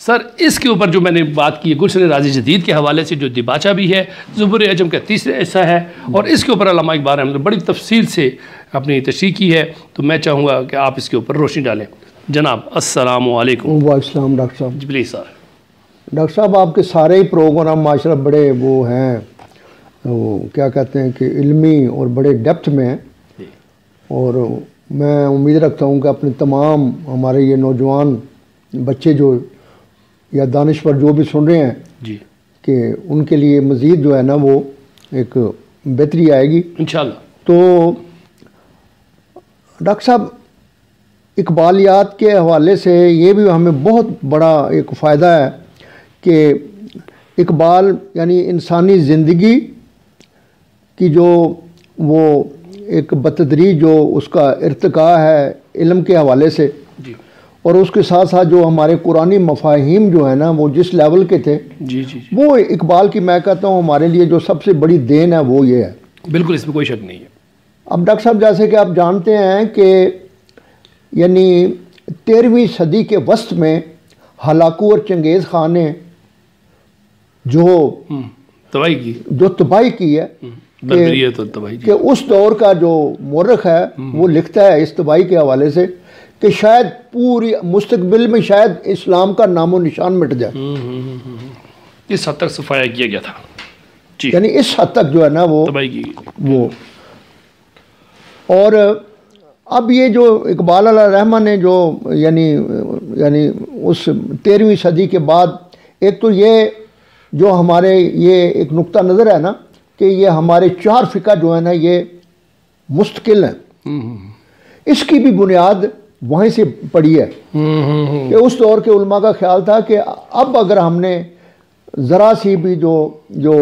سر اس کے اوپر جو میں نے بات کی ہے گلشن راضی جدید کے حوالے سے جو دیباچہ بھی ہے زبور عجم کا تیسرا حصہ ہے اور اس کے اوپر علامہ اقبال رحمۃ اللہ بڑی تفصیل سے اپنی تشریح کی ہے تو میں چاہوں گا کہ آپ اس کے اوپر روشنی ڈالیں جناب السلام علیکم وعلیکم السلام ڈاکٹر صاحب جی پلیز سر ڈاکٹر صاحب آپ کے سارے ہی پروگرام ماشاء اللہ بڑے وہ ہیں وہ کیا کہتے ہیں کہ علمی اور بڑے ڈیپتھ میں ہیں اور میں امید رکھتا ہوں کہ اپنے تمام ہمارے یہ نوجوان بچے جو یا دانشور جو بھی سن رہے ہیں جی کہ ان کے لیے مزید جو ہے نا وہ ایک بہتری آئے گی انشاءاللہ. تو ڈاکٹر صاحب اقبالیات کے حوالے سے یہ بھی ہمیں بہت بڑا ایک فائدہ ہے کہ اقبال یعنی انسانی زندگی کی جو وہ ایک بتدریج جو اس کا ارتقاء ہے علم کے حوالے سے جی اور اس کے ساتھ ساتھ جو ہمارے قرآنی مفاہیم جو ہے نا وہ جس لیول کے تھے جی جی وہ اقبال کی میں کہتا ہوں ہمارے لیے جو سب سے بڑی دین ہے وہ یہ ہے. بالکل اس میں کوئی شک نہیں ہے. اب ڈاکٹر صاحب جیسے کہ آپ جانتے ہیں کہ یعنی 13ویں صدی کے وسط میں ہلاکو اور چنگیز خان نے جو تباہی کی ہے کہ اس دور کا جو مورخ ہے وہ لکھتا ہے اس تباہی کے حوالے سے کہ شاید پوری مستقبل میں شاید اسلام کا نام و نشان مٹ جائے. اس حد تک صفایا کیا گیا تھا جی یعنی اس حد تک جو ہے نا وہ تباہی کی وہ اور اب یہ جو اقبال علیہ الرحمہ نے جو یعنی اس 13ویں صدی کے بعد ایک تو یہ جو ہمارے یہ ایک نقطہ نظر ہے نا کہ یہ ہمارے 4 فقہ جو ہے نا یہ مستقل ہیں. اس کی بھی بنیاد وہیں سے پڑی ہے کہ اس دور کے علماء کا خیال تھا کہ اب اگر ہم نے ذرا سی بھی جو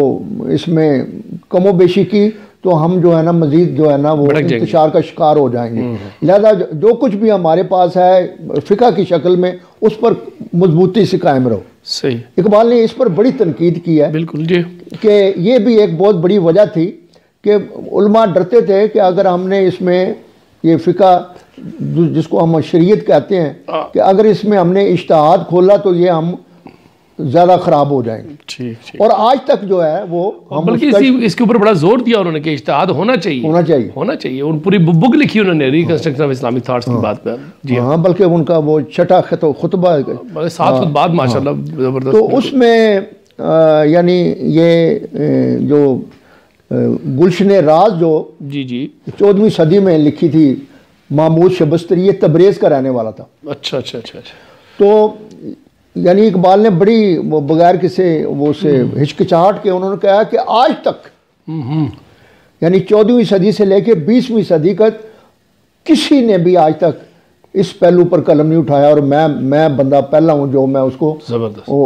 اس میں کم و بیشی کی تو ہم جو ہے نا مزید جو ہے نا وہ انتشار کا شکار ہو جائیں گے. لہذا جو کچھ بھی ہمارے پاس ہے فقہ کی شکل میں اس پر مضبوطی سے قائم رہو. صحیح. اقبال نے اس پر بڑی تنقید کی ہے بالکل جی کہ یہ بھی ایک بہت بڑی وجہ تھی کہ علماء ڈرتے تھے کہ اگر ہم نے اس میں یہ فقہ جس کو ہم شریعت کہتے ہیں کہ اگر اس میں ہم نے اجتہاد کھولا تو یہ ہم زیادہ خراب ہو جائیں گے. اور آج تک جو ہے وہ بلکہ اس کے اوپر بڑا زور دیا انہوں نے کہ اجتہاد ہونا چاہیے. ان پوری بک لکھی انہوں نے ریکنسٹرکشن آف اسلامک تھاٹس کی بات پہ. جی ہاں بلکہ ان کا وہ چھٹا خطبہ 7 خطبات ماشاءاللہ زبردست. تو اس میں یعنی یہ جو گلشن راز جو جی 14ویں صدی میں لکھی تھی محمود شبستری یہ تبریز کا رہنے والا تھا. اچھا. تو یعنی اقبال نے بڑی وہ بغیر کسی وہ سے ہچکچاہٹ کے انہوں نے کہا کہ آج تک یعنی 14ویں صدی سے لے کے 20ویں صدی کا کسی نے بھی آج تک اس پہلو پر قلم نہیں اٹھایا اور میں بندہ پہلا ہوں جو میں اس کو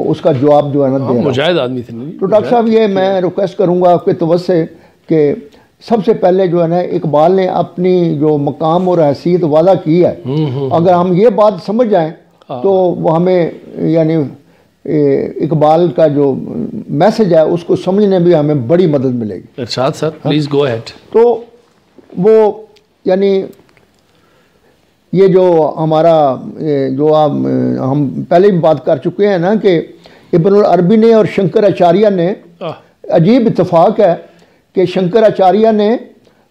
اس کا جواب جو ہے نا دے رہا ہوں. مجاہد آدمی تھے. تو ڈاکٹر صاحب یہ میں ریکویسٹ کروں گا آپ کے توجہ سے کہ سب سے پہلے جو ہے نا اقبال نے اپنی جو مقام اور حیثیت وعدہ کی ہے اگر ہم یہ بات سمجھ جائیں تو وہ ہمیں یعنی اقبال کا جو میسج ہے اس کو سمجھنے بھی ہمیں بڑی مدد ملے گی. ارشاد سر پلیز گو اہیڈ. تو وہ یعنی یہ جو ہمارا جو ہم پہلے بھی بات کر چکے ہیں نا کہ ابن العربی نے اور شنکر اچاریہ نے عجیب اتفاق ہے کہ شنکر اچاریہ نے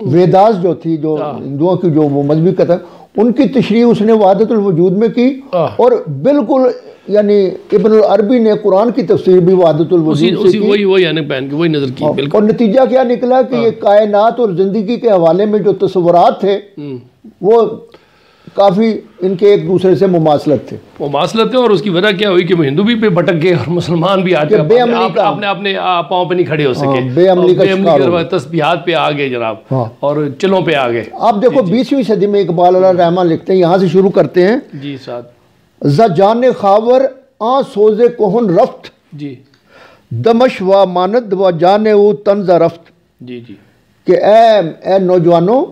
ویداس جو تھی جو ہندوؤں کی جو وہ مذہبی کتاب ان کی تشریح اس نے وحدت الوجود میں کی اور بالکل یعنی ابن العربی نے قرآن کی تفسیر بھی وحدت الوجود سے کی وہی نظر کی. اور نتیجہ کیا نکلا کہ یہ کائنات اور زندگی کے حوالے میں جو تصورات تھے وہ کافی ان کے ایک دوسرے سے مماثلت تھے اور اس کی وجہ کیا ہوئی کہ وہ ہندو بھی پہ بھٹک گئے اور مسلمان بھی آتے اپنے پاؤں پہ نہیں کھڑے ہو سکے, بے عملی کا شکار, تسبیحات پہ آ گئے جناب اور چلوں پہ آ گئے. آپ دیکھو 20ویں صدی میں اقبال علیہ الرحمہ لکھتے ہیں, یہاں سے شروع کرتے ہیں. جی ساتھ ز جان خاور آن سوز کوہن رفت جی دمش و ماند و جان او تنز رفت. جی کہ اے نوجوانوں,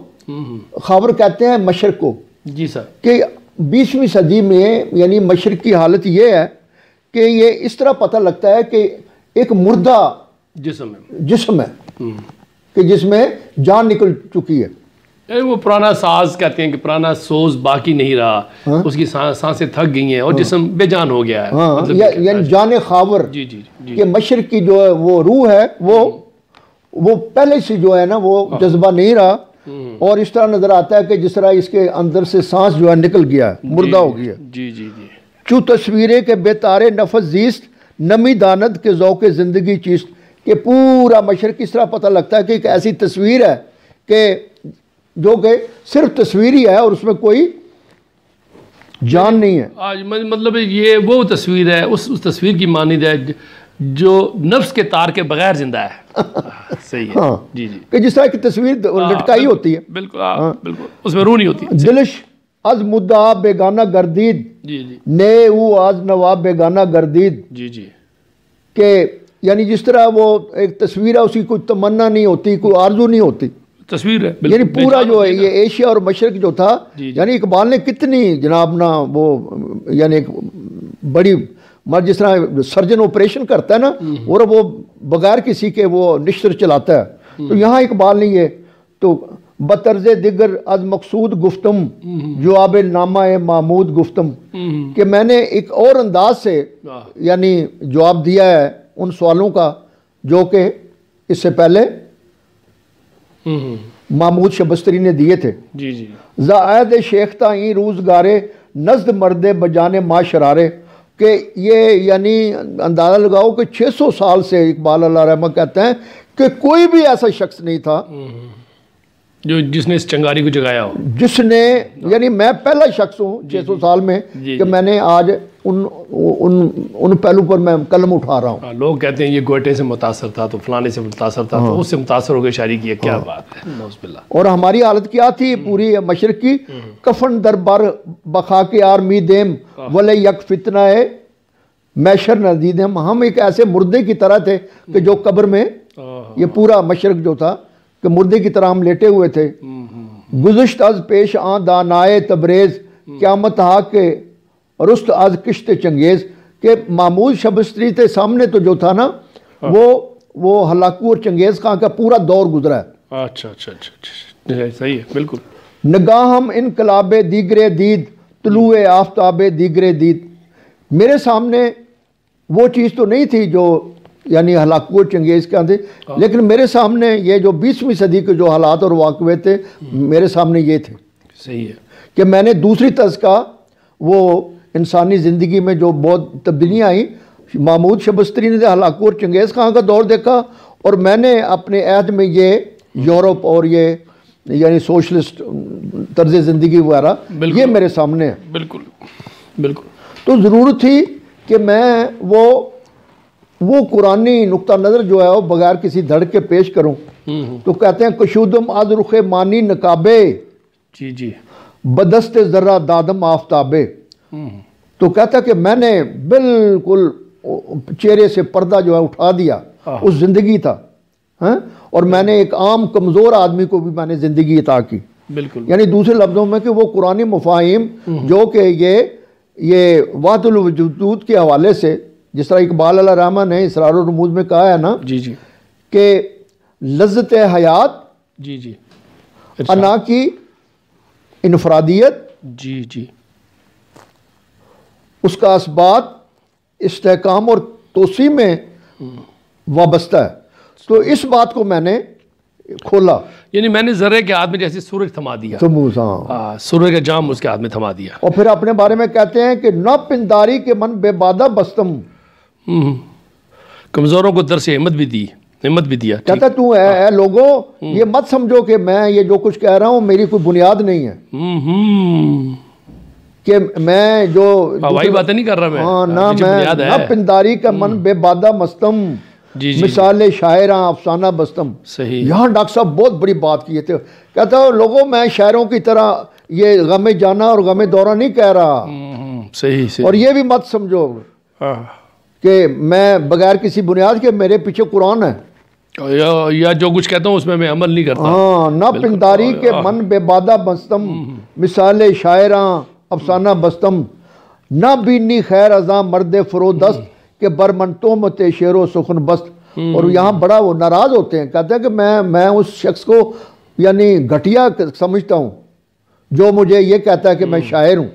خاور کہتے ہیں مشرق کو. جی سر. کہ 20ویں صدی میں یعنی مشرق کی حالت یہ ہے کہ یہ اس طرح پتہ لگتا ہے کہ ایک مردہ جسم ہے کہ جس میں جان نکل چکی ہے. وہ پرانا ساز کہتے ہیں کہ پرانا سوز باقی نہیں رہا، اس کی سانسیں تھک گئی ہیں اور جسم بے جان ہو گیا ہے. ہاں یعنی جان خاور جی جی جی کہ مشرق کی جو ہے وہ روح ہے وہ پہلے سے جو ہے نا وہ جذبہ نہیں رہا، اور اس طرح نظر آتا ہے کہ جس طرح اس کے اندر سے سانس جو ہے نکل گیا ہے، مردہ ہو گیا. جی جی جی. چو تصویریں کے بے تارے نفس زیست نمی داند کے ذوق زندگی چیست، کہ پورا مشرق اس طرح پتہ لگتا ہے کہ ایک ایسی تصویر ہے کہ جو کہ صرف تصویر ہی ہے اور اس میں کوئی جان نہیں ہے. آج مطلب یہ وہ تصویر ہے، اس تصویر کی مانند ہے جو نفس کے تار کے بغیر زندہ ہے. صحیح ہے. ہاں جی جی. کہ جس طرح کی تصویر لٹکائی ہوتی ہے، بالکل بالکل اس میں روح نہیں ہوتی. دلش از مدعا بیگانہ گردید جی جی. نئے او آز نواب بیگانہ گردید، جی جی. کہ یعنی جس طرح وہ ایک تصویر ہے، اس کی کوئی تمنا نہیں ہوتی، کوئی آرزو نہیں ہوتی، تصویر ہے. یعنی پورا جو ہے یہ ایشیا اور مشرق جو تھا، یعنی اقبال نے کتنی جناب نا وہ یعنی ایک بڑی جس طرح سرجن آپریشن کرتا ہے نا، اور وہ بغیر کسی کے وہ نشتر چلاتا ہے، تو یہاں اقبال نے یہ تو بطرز دیگر از مقصود گفتم جواب نامہ محمود گفتم، کہ میں نے ایک اور انداز سے یعنی جواب دیا ہے ان سوالوں کا جو کہ اس سے پہلے محمود شبستری نے دیے تھے. جی جی. زائد شیخ تائیں روزگارے نزد مردے بجانے ما شرارے، کہ یہ یعنی اندازہ لگاؤ کہ 600 سال سے اقبال اللہ رحمہ کہتے ہیں کہ کوئی بھی ایسا شخص نہیں تھا جس نے اس چنگاری کو جگایا ہو، جس نے یعنی میں پہلا شخص ہوں 600 سال میں کہ میں نے آج ان پہلو پر میں قلم اٹھا رہا ہوں. لوگ کہتے ہیں یہ گوئٹے سے متاثر تھا تو فلانے سے متاثر تھا تو اس سے متاثر ہو کے شاعری کی. کیا بات ہے. نعوذ باللہ. اور ہماری حالت کیا تھی پوری مشرق کی، کفن در بر بخا کے آرمی دیم ولے یک فتنہ ہے میشر ندید. ہم ایک ایسے مردے کی طرح تھے کہ جو قبر میں، یہ پورا مشرق جو تھا کہ مردے کی طرح ہم لیٹے ہوئے تھے. گزشت از پیش آن دانائے تبریز قیامت ہا کے رست از کشت چنگیز، کہ محمود شبستری کے سامنے تو جو تھا نا وہ ہلاکو اور چنگیز خان کا پورا دور گزرا ہے. اچھا اچھا اچھا. صحیح ہے. بالکل. نگاہ ہم انقلاب دیگرے دید طلوع آفتاب دیگرے دید، میرے سامنے وہ چیز تو نہیں تھی جو یعنی ہلاکو اور چنگیز کے تھے، لیکن میرے سامنے یہ جو 20ویں صدی کے جو حالات اور واقعے تھے میرے سامنے یہ تھے. صحیح ہے. کہ میں نے دوسری طرز کا وہ انسانی زندگی میں جو بہت تبدیلیاں آئیں، محمود شبستری نے ہلاکو اور چنگیز خان کا دور دیکھا، اور میں نے اپنے عہد میں یہ یورپ اور یہ یعنی سوشلسٹ طرز زندگی وغیرہ یہ میرے سامنے ہے. بالکل بالکل. تو ضرورت تھی کہ میں وہ قرآنی نقطہ نظر جو ہے وہ بغیر کسی دھڑ کے پیش کروں. تو کہتے ہیں کشودم از رخ مانی نقابے، جی جی، بدست ذرہ دادم آفتابے. تو کہتا ہے کہ میں نے بالکل چہرے سے پردہ جو ہے اٹھا دیا، اس زندگی تھا، اور میں نے ایک عام کمزور آدمی کو بھی میں نے زندگی عطا کی. بالکل. یعنی دوسرے لفظوں میں کہ وہ قرآنی مفاہیم جو کہ یہ وحدت الوجود کے حوالے سے، جس طرح اقبال علیہ رحمہ نے اسرار و رموز میں کہا ہے نا، جی جی، کہ لذت حیات، جی جی، انا کی انفرادیت، جی جی، اس کا اسبات استحکام اور توسیع میں وابستہ ہے. تو اس بات کو میں نے کھولا، یعنی میں نے ذرے کے ہاتھ میں جیسے سورج تھما دیا، سورج کا جام اس کے ہاتھ میں تھما دیا. اور پھر اپنے بارے میں کہتے ہیں کہ نہ پنداری کے من بے بادہ بستم، کمزوروں کو درس ہمت بھی دی، ہمت بھی دیا. کہتا تو اے لوگوں یہ مت سمجھو کہ میں یہ جو کچھ کہہ رہا ہوں میری کوئی بنیاد نہیں ہے، کہ میں جو ہوائی باتیں نہیں کر رہا میں. ہاں، نہ پنداری کا من بے بادہ مستم، مثال شاعراں افسانہ بستم. صحیح. یہاں ڈاکٹر صاحب بہت بڑی بات کی تھے. کہتا ہے لوگوں میں شاعروں کی طرح یہ غم جانا اور غم دورہ نہیں کہہ رہا. صحیح. اور یہ بھی مت سمجھو کہ میں بغیر کسی بنیاد کے میرے پیچھے قرآن ہے، یا جو کچھ کہتا ہوں اس میں عمل نہیں کرتا. ہاں، نہ پنداری کے من بے بادہ بستم، مثال شاعراں افسانہ بستم، نہ بینی خیر ازاں مرد فرودست کہ برمن تومت شعر و سخن بست. اور یہاں بڑا وہ ناراض ہوتے ہیں، کہتے ہیں کہ میں اس شخص کو یعنی گھٹیا سمجھتا ہوں جو مجھے یہ کہتا ہے کہ میں شاعر ہوں.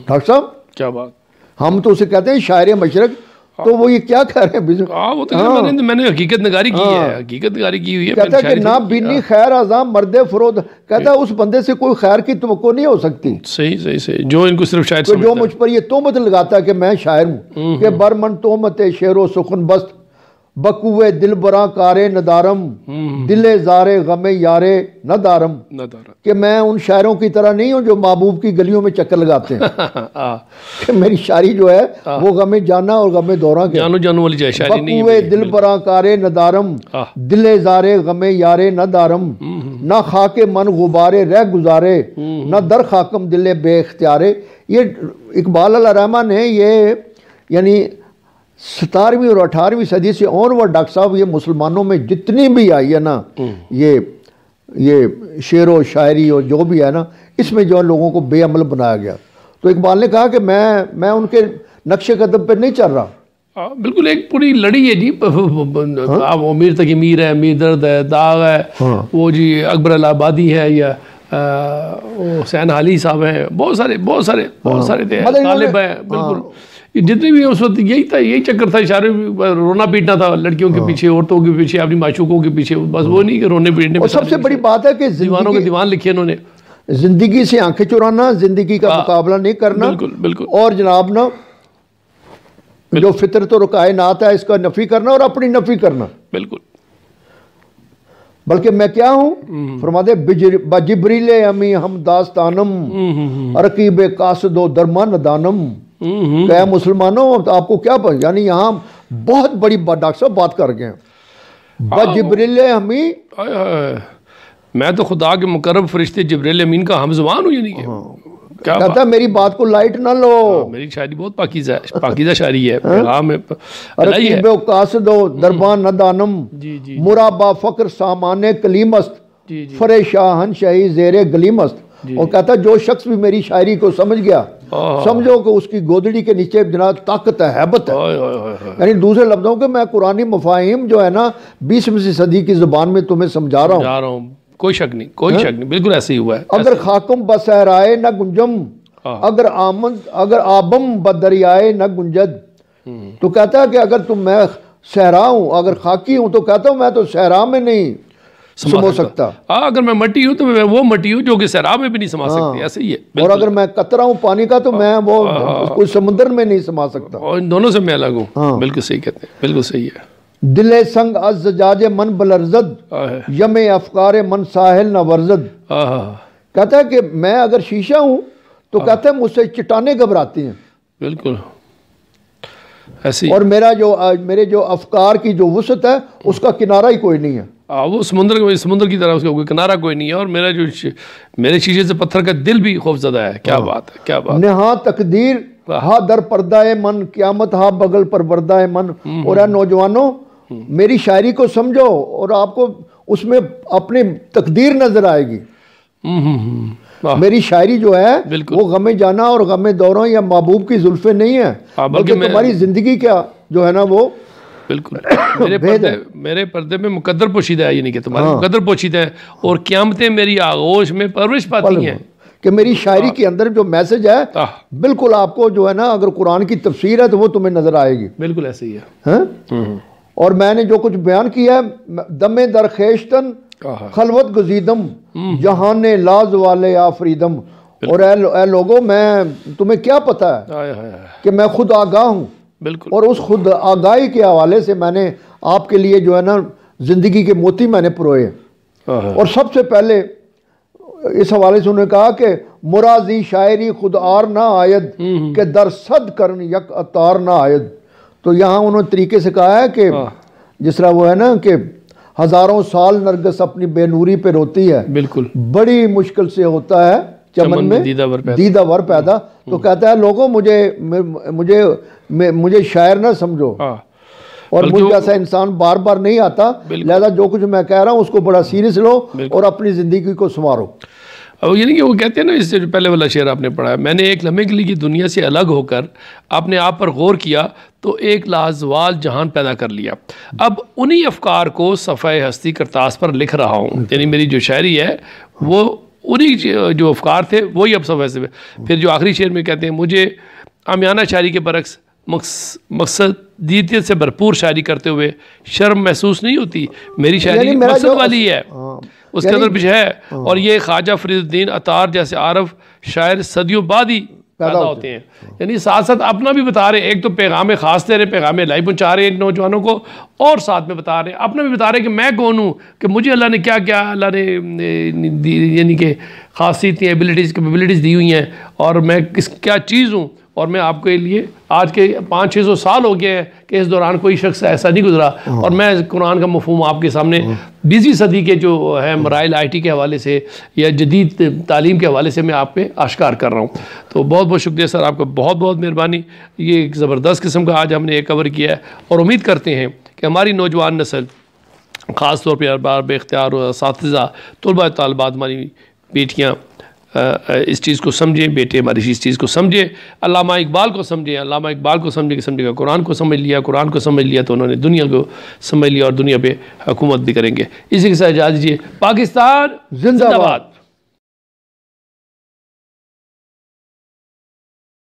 ڈاکٹر صاحب کیا بات. ہم تو اسے کہتے ہیں شاعر مشرق, تو وہ یہ کیا کہہ رہے ہیں؟ وہ تو میں نے حقیقت نگاری کی ہے, حقیقت نگاری کی ہوئی ہے. کہتا ہے کہ نہ بینی خیر اعظم مرد فرود, کہتا ہے اس بندے سے کوئی خیر کی توقع نہیں ہو سکتی. صحیح صحیح صحیح, جو ان کو صرف شاعر سمجھتا ہے, جو مجھ پر یہ تہمت لگاتا ہے کہ میں شاعر ہوں, کہ برمن تہمت شعر و سخن بست بکوے دل براں کارے ندارم دل زارے غم یارے ندارم, کہ میں ان شاعروں کی طرح نہیں ہوں جو محبوب کی گلیوں میں چکر لگاتے ہیں. کہ میری شاعری جو ہے وہ غم جانا اور غم دوراں کے جانو والی شاعری نہیں ہے. بکوے دل براں کارے ندارم دل زارے غم یارے ندارم, نہ خاک من غبارے رہ گزارے نہ در خاکم دل بے اختیارے. یہ اقبال علیہ رحمٰن نے یہ یعنی 17ویں اور 18ویں صدی سے اونور ڈاکٹر صاحب یہ مسلمانوں میں جتنی بھی آئی ہے نا یہ شعر و شاعری اور جو بھی ہے نا, اس میں جو لوگوں کو بے عمل بنایا گیا. تو اقبال نے کہا کہ میں ان کے نقش قدم پہ نہیں چل رہا. بالکل ایک پوری لڑی ہے جی, امیر تک امیر ہے, میر درد ہے, داغ ہے, وہ جی اکبر الہ آبادی ہے, یا حسین حالی صاحب ہیں, بہت سارے تھے, طالب ہیں. بالکل جتنے بھی اس وقت یہی تھا, یہی چکر تھا. اشارے رونا پیٹنا تھا لڑکیوں کے پیچھے, عورتوں کے پیچھے, اپنی معشوقوں کے پیچھے. بس وہ نہیں کہ رونے پیٹنے. اور سب سے بڑی بات ہے کہ دیوانوں کے دیوان لکھے انہوں نے. زندگی سے آنکھیں چرانا, زندگی کا مقابلہ نہیں کرنا. بالکل. اور جناب نا جو فطرت و کائنات ہے اس کا نفی کرنا اور اپنی نفی کرنا. بالکل. بلکہ میں کیا ہوں, فرماتے بجبریل امی ہم داستانم رقیب قاصد و درمان دانم. کہ اے مسلمانوں آپ کو کیا پتا, یعنی یہاں بہت بڑی ڈاکٹر صاحب بات کر گئے ہیں. بجبریل امی, میں تو خدا کے مقرب فرشتے جبریل امین کا ہم زبان ہوں. یعنی کہتا ہے میری بات کو لائٹ نہ لو, میری شاعری بہت پاکیزہ شاعری ہے. رقیب قاصد و دربان ندانم مرابا فقر سامان کلیمست فر شاہن شاہی زیر گلیمست. اور کہتا ہے جو شخص بھی میری شاعری کو سمجھ گیا, سمجھو کہ اس کی گودڑی کے نیچے جناب طاقت ہے, ہیبت ہے. یعنی دوسرے لفظوں کہ میں قرآنی مفاہیم جو ہے نا 20ویں صدی کی زبان میں تمہیں سمجھا رہا ہوں. کوئی شک نہیں, بالکل ایسے ہی ہوا ہے. اگر خاکم بسہرائے نہ گنجم اگر آبم بدریائے نہ گنجد. تو کہتا ہے کہ اگر میں صحرا ہوں, اگر خاکی ہوں, تو کہتا ہوں میں تو صحرا میں نہیں سمو سکتا. اگر میں مٹی ہوں تو میں وہ مٹی ہوں جو کہ صحرا میں بھی نہیں سما سکتی. ایسے ہی ہے. اور اگر میں قطرہ ہوں پانی کا تو میں وہ کوئی سمندر میں نہیں سما سکتا. اور ان دونوں سے میں الگ ہوں. بالکل صحیح کہتے ہیں, بالکل صحیح ہے. دل سنگ از زجاج من بلرزد یم افکار من ساحل نہ ورزد. کہتا ہے کہ میں اگر شیشہ ہوں تو کہتا ہے مجھ سے چٹانیں گھبراتی ہیں. بالکل ایسی. اور میرے جو افکار کی جو وسعت ہے اس کا کنارہ ہی کوئی نہیں ہے. وہ سمندر کی طرح اس کا کوئی کنارہ کوئی نہیں ہے. اور میرے شیشے سے پتھر کا دل بھی خوف زدہ ہے. کیا بات ہے, کیا بات. نہا تقدیر ہا در پردہ من قیامت ہا بغل پر بردہ من. اور اے نوجوانوں میری شاعری کو سمجھو اور آپ کو اس میں اپنی تقدیر نظر آئے گی. میری شاعری جو ہے وہ غم جانا اور غم دوروں یا محبوب کی زلفیں نہیں ہیں, بلکہ تمہاری زندگی کیا جو ہے نا وہ بالکل میرے پردے میں مقدر پوشیدہ ہے. یعنی کہ تمہارے مقدر پوشیدہ ہے اور قیامتیں میری آغوش میں پرورش پاتی ہیں. کہ میری شاعری کے اندر جو میسج ہے بالکل آپ کو جو ہے نا اگر قرآن کی تفسیر ہے تو وہ تمہیں نظر آئے گی. بالکل ایسے ہی ہے. اور میں نے جو کچھ بیان کیا ہے دم درخیشتن خلوت گزیدم جہان لاز والے آفریدم. اور اے لوگوں میں تمہیں کیا پتا ہے کہ میں خود آگاہ ہوں. بالکل. اور اس خود آگاہی کے حوالے سے میں نے آپ کے لیے جو ہے نا زندگی کے موتی میں نے پروئے. اور سب سے پہلے اس حوالے سے انہوں نے کہا کہ مرازی شاعری خود آر نہ آید کہ در صد کرن یک اتار نہ آید. تو یہاں انہوں نے طریقے سے کہا ہے کہ جس طرح وہ ہے نا کہ ہزاروں سال نرگس اپنی بے نوری پہ روتی ہے, بالکل بڑی مشکل سے ہوتا ہے چمن میں دیدہ ور پیدا. تو کہتا ہے لوگوں مجھے شاعر نہ سمجھو, اور مجھ جیسا انسان بار بار نہیں آتا, لہذا جو کچھ میں کہہ رہا ہوں اس کو بڑا سیریس لو اور اپنی زندگی کو سنوارو. یعنی کہ وہ کہتے ہیں نا، اس سے پہلے والا شعر آپ نے پڑھا ہے، میں نے ایک لمحے کے لیے دنیا سے الگ ہو کر اپنے آپ پر غور کیا تو ایک لازوال جہان پیدا کر لیا، اب انہی افکار کو صفحہ ہستی کرتاس پر لکھ رہا ہوں. یعنی میری جو شاعری ہے وہ انہی جو افکار تھے وہی اب صفحہ سے. پھر جو آخری شعر میں کہتے ہیں، مجھے عامیانہ شاعری کے برعکس مقصدیت سے بھرپور شاعری کرتے ہوئے شرم محسوس نہیں ہوتی. میری شاعری مقصد والی ہے، اس کے اندر کچھ ہے. اور یہ خواجہ فرید الدین عطار جیسے عارف شاعر صدیوں بعد ہی پیدا ہوتے ہیں. یعنی ساتھ ساتھ اپنا بھی بتا رہے ہیں، ایک تو پیغام خاص دے رہے ہیں، پیغام الہی پہنچا رہے ہیں نوجوانوں کو، اور ساتھ میں بتا رہے ہیں، اپنا بھی بتا رہے ہیں کہ میں کون ہوں، کہ مجھے اللہ نے کیا کیا، اللہ نے یعنی کہ خاصیتیں کیپیبلٹیز دی ہوئی ہیں، اور میں کیا چیز ہوں. اور میں آپ کے لیے آج کے 500-600 سال ہو گئے ہیں کہ اس دوران کوئی شخص ایسا نہیں گزرا، اور میں قرآن کا مفہوم آپ کے سامنے 20ویں صدی کے جو ہے مرائل آئی ٹی کے حوالے سے یا جدید تعلیم کے حوالے سے میں آپ پہ آشکار کر رہا ہوں. تو بہت بہت شکریہ سر، آپ کا بہت بہت مہربانی. یہ ایک زبردست قسم کا آج ہم نے ایک کور کیا ہے، اور امید کرتے ہیں کہ ہماری نوجوان نسل، خاص طور پہ ارباب اختیار و اساتذہ، طلباء طالبات، ہماری بیٹیاں اس چیز کو سمجھیں، بیٹے ہماری اس چیز کو سمجھیں، علامہ اقبال کو سمجھیں. علامہ اقبال کو سمجھے گا قرآن کو سمجھ لیا، قرآن کو سمجھ لیا تو انہوں نے دنیا کو سمجھ لیا، اور دنیا پہ حکومت بھی کریں گے. اسی کے ساتھ اجازت دیجیے. پاکستان زندہ باد.